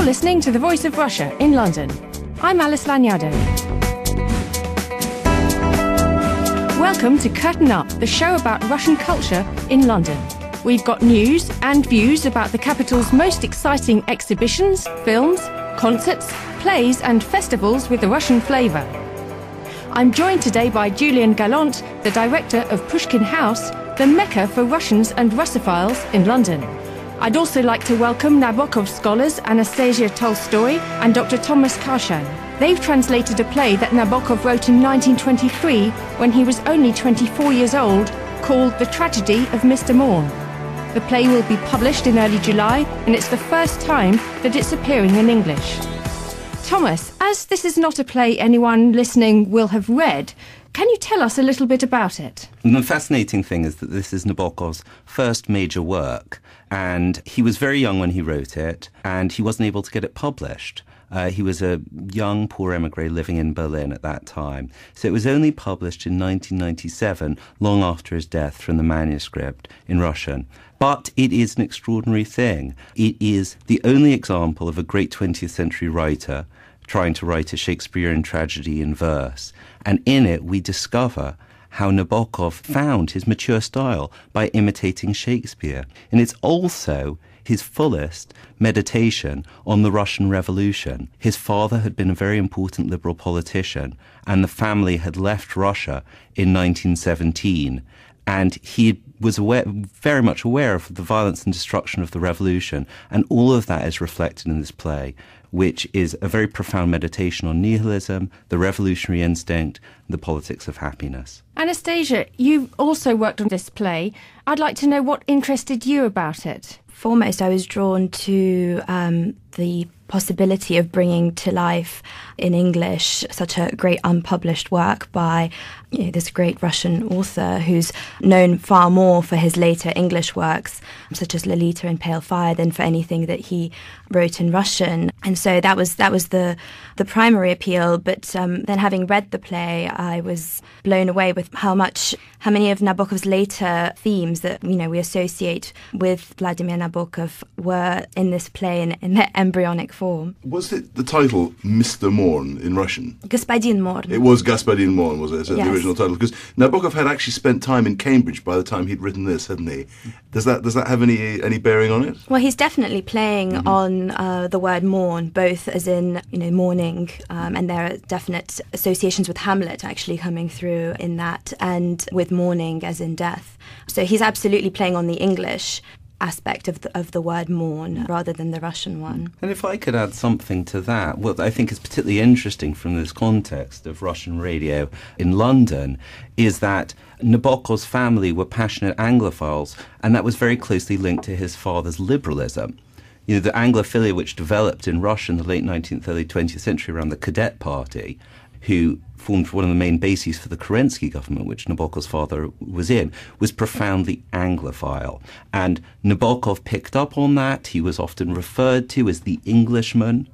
You're listening to The Voice of Russia in London. I'm Alice Lagnado. Welcome to Curtain Up, the show about Russian culture in London. We've got news and views about the capital's most exciting exhibitions, films, concerts, plays and festivals with a Russian flavour. I'm joined today by Julian Gallant, the director of Pushkin House, the mecca for Russians and Russophiles in London. I'd also like to welcome Nabokov scholars Anastasia Tolstoy and Dr. Thomas Karshan. They've translated a play that Nabokov wrote in 1923 when he was only 24 years old, called The Tragedy of Mister Morn. The play will be published in early July, and it's the first time that it's appearing in English. Thomas, as this is not a play anyone listening will have read, can you tell us a little bit about it? The fascinating thing is that this is Nabokov's first major work, and he was very young when he wrote it, and he wasn't able to get it published. He was a young, poor emigre living in Berlin at that time. So it was only published in 1997, long after his death, from the manuscript in Russian. But it is an extraordinary thing. It is the only example of a great 20th century writer trying to write a Shakespearean tragedy in verse. And in it, we discover how Nabokov found his mature style by imitating Shakespeare. And it's also his fullest meditation on the Russian Revolution. His father had been a very important liberal politician, and the family had left Russia in 1917. And he was very much aware of the violence and destruction of the revolution. And all of that is reflected in this play, which is a very profound meditation on nihilism, the revolutionary instinct, the politics of happiness. Anastasia, you've also worked on this play. I'd like to know what interested you about it. Foremost, I was drawn to the possibility of bringing to life in English such a great unpublished work by this great Russian author who's known far more for his later English works, such as Lolita and Pale Fire, than for anything that he wrote in Russian. And so that was the primary appeal. But then, having read the play, I was blown away with how many of Nabokov's later themes that we associate with Vladimir Nabokov were in this play in their embryonic form. Was it the title Mister Morn in Russian? Господин Morn. It was Господин Morn, was it? Yes. The original title? Because Nabokov had actually spent time in Cambridge by the time he'd written this, hadn't he? Does that have any bearing on it? Well, he's definitely playing on the word morn, both as in morning, and there are definite associations with Hamlet actually coming through in that, and with mourning as in death. So he's absolutely playing on the English aspect of the word mourn rather than the Russian one. And if I could add something to that, what I think is particularly interesting from this context of Russian radio in London is that Nabokov's family were passionate Anglophiles, and that was very closely linked to his father's liberalism. The Anglophilia which developed in Russia in the late 19th, early 20th century around the Cadet Party, who formed one of the main bases for the Kerensky government, which Nabokov's father was in, was profoundly Anglophile. And Nabokov picked up on that. He was often referred to as the Englishman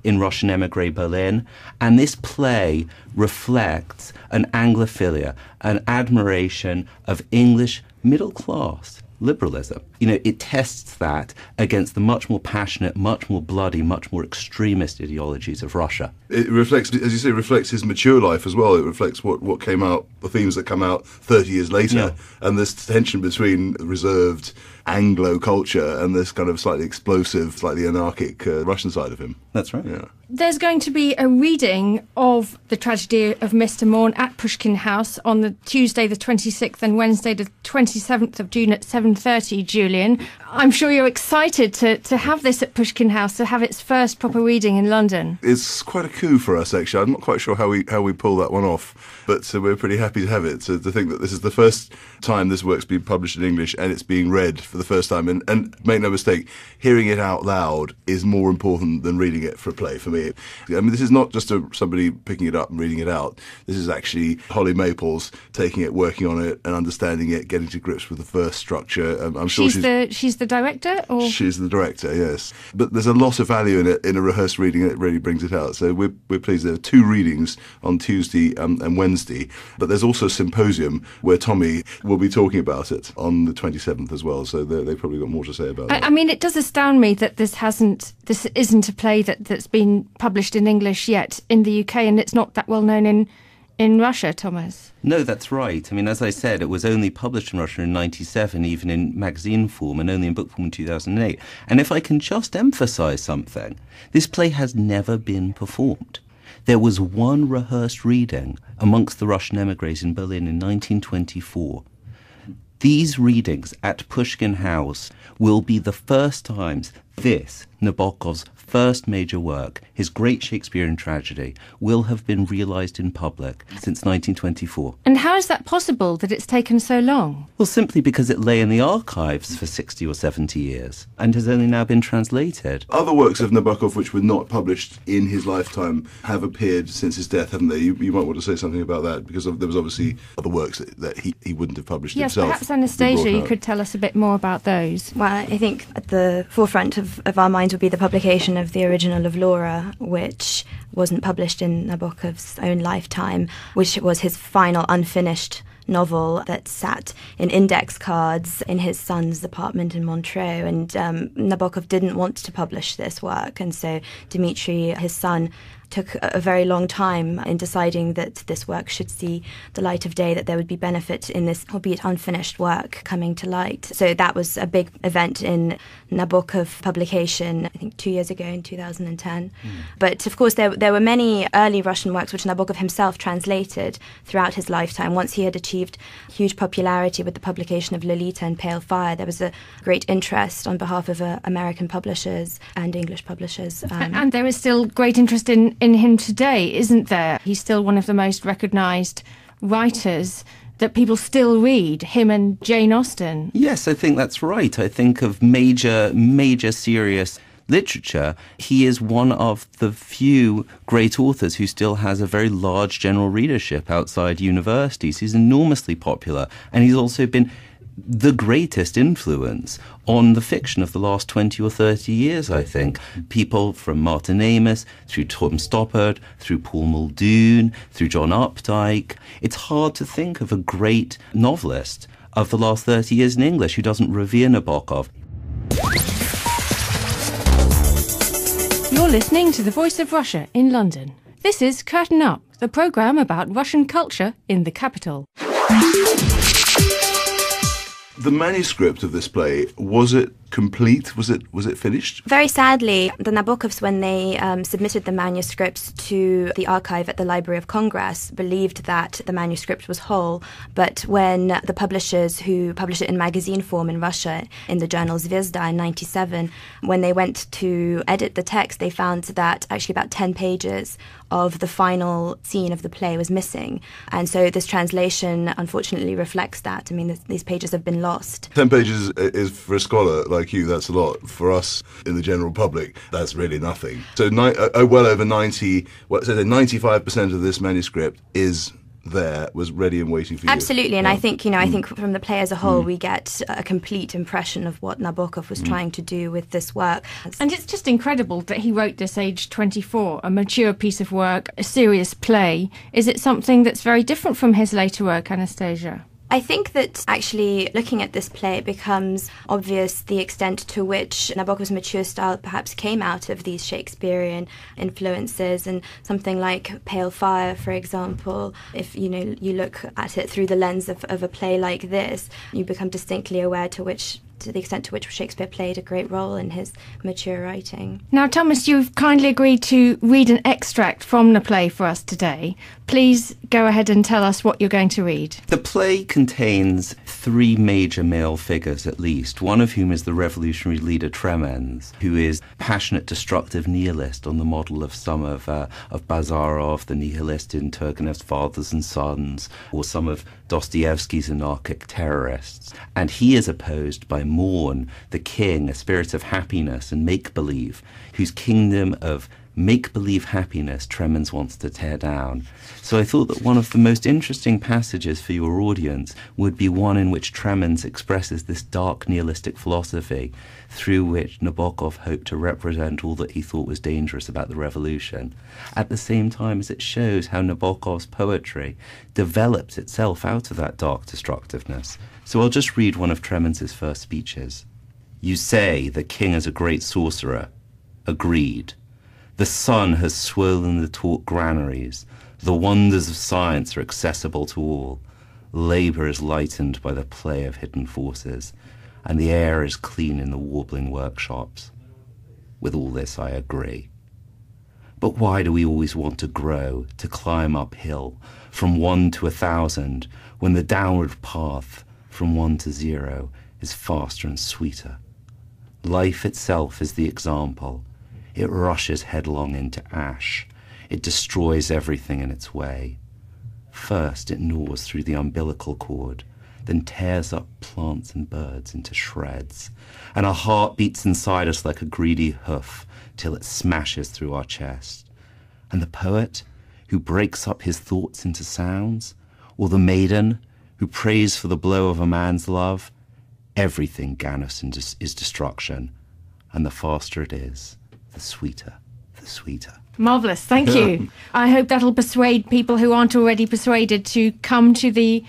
in Russian émigré Berlin. And this play reflects an Anglophilia, an admiration of English middle class liberalism. It tests that against the much more passionate, much more bloody, much more extremist ideologies of Russia. It reflects, as you say, reflects his mature life as well. It reflects what came out, the themes that come out 30 years later, and this tension between reserved Anglo culture and this kind of slightly explosive, slightly anarchic Russian side of him. That's right. Yeah. There's going to be a reading of The Tragedy of Mister Morn at Pushkin House on the Tuesday the 26th and Wednesday the 27th of June at 7:30, Julian. I'm sure you're excited to have this at Pushkin House, to have its first proper reading in London. It's quite a coup for us, actually. I'm not quite sure how we pull that one off, but we're pretty happy to have it. So to think that this is the first time this work's been published in English and it's being read for the first time, and make no mistake, hearing it out loud is more important than reading it for a play for me. I mean, this is not just somebody picking it up and reading it out. This is actually Holly Maples taking it, working on it, and understanding it, getting to grips with the verse structure. I'm sure she's she's the director? Or? She's the director, yes. But there's a lot of value in it, in a rehearsed reading, and it really brings it out. So we're pleased. There are 2 readings on Tuesday and Wednesday, but there's also a symposium where Tommy will be talking about it on the 27th as well, so they've probably got more to say about it. I mean, it does astound me that this isn't a play that's been published in English yet in the UK, and it's not that well known in Russia, Thomas. No, that's right. I mean, as I said, it was only published in Russia in 1997, even in magazine form, and only in book form in 2008. And if I can just emphasise something, this play has never been performed. There was one rehearsed reading amongst the Russian émigrés in Berlin in 1924. These readings at Pushkin House will be the first times this, Nabokov's first major work, his great Shakespearean tragedy, will have been realised in public since 1924. And how is that possible that it's taken so long? Well, simply because it lay in the archives for 60 or 70 years and has only now been translated. Other works of Nabokov which were not published in his lifetime have appeared since his death, haven't they? You might want to say something about that, because there was obviously other works that he wouldn't have published himself. Yes, perhaps Anastasia, you could tell us a bit more about those. Well, I think at the forefront of our minds would be the publication of the original of Laura, which wasn't published in Nabokov's own lifetime, which was his final unfinished novel that sat in index cards in his son's apartment in Montreux. And Nabokov didn't want to publish this work, and so Dmitri, his son, took a very long time in deciding that this work should see the light of day, that there would be benefit in this, albeit unfinished, work coming to light. So that was a big event in Nabokov publication, I think 2 years ago in 2010. But of course there were many early Russian works which Nabokov himself translated throughout his lifetime. Once he had achieved huge popularity with the publication of Lolita and Pale Fire, there was a great interest on behalf of American publishers and English publishers. And there is still great interest in him today, isn't there? He's still one of the most recognised writers that people still read, him and Jane Austen. Yes, I think that's right. I think of major serious literature, he is one of the few great authors who still has a very large general readership outside universities. He's enormously popular, and he's also been the greatest influence on the fiction of the last 20 or 30 years, I think. People from Martin Amis, through Tom Stoppard, through Paul Muldoon, through John Updike. It's hard to think of a great novelist of the last 30 years in English who doesn't revere Nabokov. You're listening to the Voice of Russia in London. This is Curtain Up, the programme about Russian culture in the capital. The manuscript of this play, was it complete? Was it finished? Very sadly, the Nabokovs, when they submitted the manuscripts to the archive at the Library of Congress, believed that the manuscript was whole. But when the publishers who published it in magazine form in Russia, in the journal Zvezda in 1997, when they went to edit the text, they found that actually about 10 pages of the final scene of the play was missing. And so this translation unfortunately reflects that. I mean, these pages have been lost. 10 pages is, for a scholar like you, that's a lot. For us in the general public, that's really nothing. So well over 95% of this manuscript was ready and waiting for you. Absolutely, and I think, I think from the play as a whole, we get a complete impression of what Nabokov was trying to do with this work. And it's just incredible that he wrote this aged 24, a mature piece of work, a serious play. Is it something that's very different from his later work, Anastasia? I think that actually looking at this play, it becomes obvious the extent to which Nabokov's mature style perhaps came out of these Shakespearean influences, and something like Pale Fire, for example. If you look at it through the lens of a play like this, you become distinctly aware to the extent to which Shakespeare played a great role in his mature writing. Now, Thomas, you've kindly agreed to read an extract from the play for us today. Please go ahead and tell us what you're going to read. The play contains three major male figures at least, one of whom is the revolutionary leader Tremens, who is passionate, destructive nihilist on the model of some of Bazarov, the nihilist in Turgenev's Fathers and Sons, or some of Dostoevsky's anarchic terrorists. And he is opposed by Morn, the king, a spirit of happiness and make-believe, whose kingdom of make-believe happiness Tremens wants to tear down. So I thought that one of the most interesting passages for your audience would be one in which Tremens expresses this dark nihilistic philosophy through which Nabokov hoped to represent all that he thought was dangerous about the revolution, at the same time as it shows how Nabokov's poetry develops itself out of that dark destructiveness. So I'll just read one of Tremens' first speeches. You say the king is a great sorcerer. Agreed. The sun has swollen the taut granaries. The wonders of science are accessible to all. Labour is lightened by the play of hidden forces, and the air is clean in the warbling workshops. With all this I agree. But why do we always want to grow, to climb uphill, from 1 to 1,000, when the downward path from 1 to 0 is faster and sweeter? Life itself is the example. It rushes headlong into ash. It destroys everything in its way. First it gnaws through the umbilical cord, then tears up plants and birds into shreds, and our heart beats inside us like a greedy hoof till it smashes through our chest. And the poet who breaks up his thoughts into sounds, or the maiden who prays for the blow of a man's love, everything, Ganus, is destruction, and the faster it is, the sweeter, the sweeter. Marvellous, thank you. I hope that'll persuade people who aren't already persuaded to come to the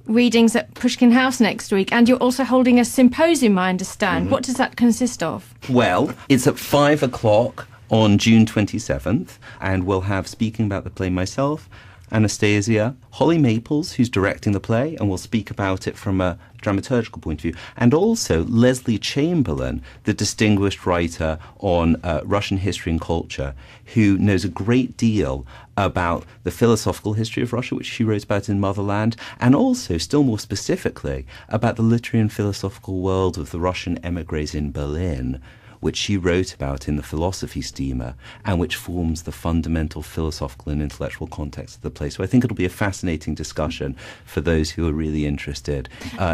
readings at Pushkin House next week. And you're also holding a symposium, I understand. What does that consist of? Well, it's at 5 o'clock on June 27th, and we'll have speaking about the play myself, Anastasia, Holly Maples, who's directing the play, and we'll speak about it from a dramaturgical point of view, and also Leslie Chamberlain, the distinguished writer on Russian history and culture, who knows a great deal about the philosophical history of Russia, which she wrote about in Motherland, and also, still more specifically, about the literary and philosophical world of the Russian émigrés in Berlin, which she wrote about in the Philosophy Steamer, and which forms the fundamental philosophical and intellectual context of the play. So I think it'll be a fascinating discussion for those who are really interested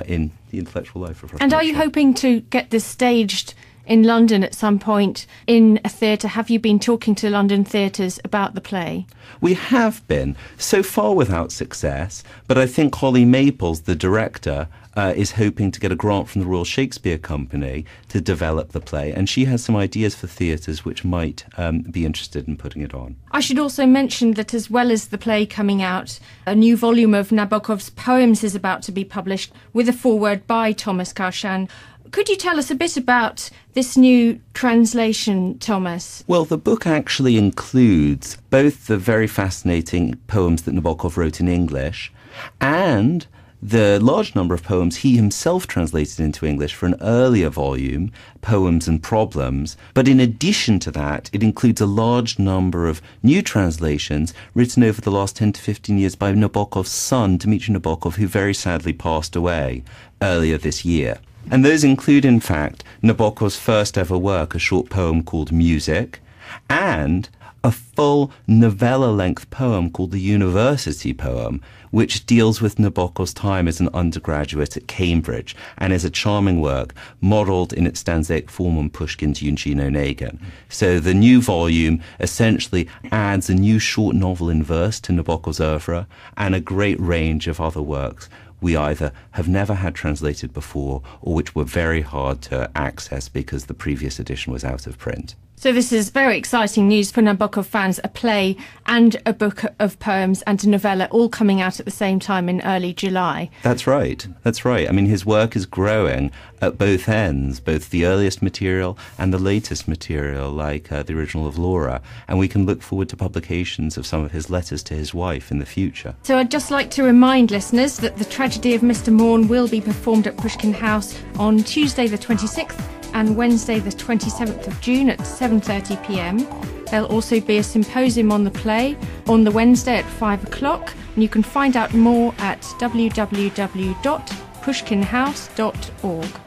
in the intellectual life of Russia. And are you hoping to get this staged in London at some point in a theatre? Have you been talking to London theatres about the play? We have been, so far without success, but I think Holly Maples, the director, is hoping to get a grant from the Royal Shakespeare Company to develop the play, and she has some ideas for theatres which might be interested in putting it on. I should also mention that as well as the play coming out, a new volume of Nabokov's poems is about to be published with a foreword by Thomas Karshan. Could you tell us a bit about this new translation, Thomas? Well, the book actually includes both the very fascinating poems that Nabokov wrote in English and the large number of poems he himself translated into English for an earlier volume, Poems and Problems. But in addition to that, it includes a large number of new translations written over the last 10 to 15 years by Nabokov's son, Dmitry Nabokov, who very sadly passed away earlier this year. And those include, in fact, Nabokov's first ever work, a short poem called Music, and a full novella-length poem called The University Poem, which deals with Nabokov's time as an undergraduate at Cambridge and is a charming work modelled in its stanzaic form on Pushkin's Eugene Onegin. So the new volume essentially adds a new short novel in verse to Nabokov's oeuvre and a great range of other works we either have never had translated before or which were very hard to access because the previous edition was out of print. So this is very exciting news for Nabokov fans, a play and a book of poems and a novella all coming out at the same time in early July. That's right. That's right. I mean, his work is growing at both ends, both the earliest material and the latest material, like the original of Laura. And we can look forward to publications of some of his letters to his wife in the future. So I'd just like to remind listeners that the Tragedy of Mister Morn will be performed at Pushkin House on Tuesday the 26th and Wednesday the 27th of June at 7:30 p.m. There'll also be a symposium on the play on the Wednesday at 5 o'clock, and you can find out more at www.pushkinhouse.org.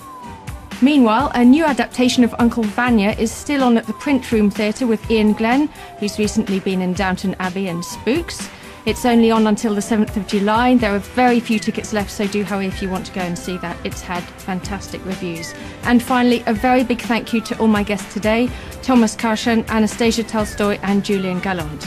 Meanwhile, a new adaptation of Uncle Vanya is still on at the Print Room Theatre with Ian Glenn, who's recently been in Downton Abbey and Spooks. It's only on until the 7th of July. There are very few tickets left, so do hurry if you want to go and see that. It's had fantastic reviews. And finally, a very big thank you to all my guests today, Thomas Karschen, Anastasia Tolstoy and Julian Galland.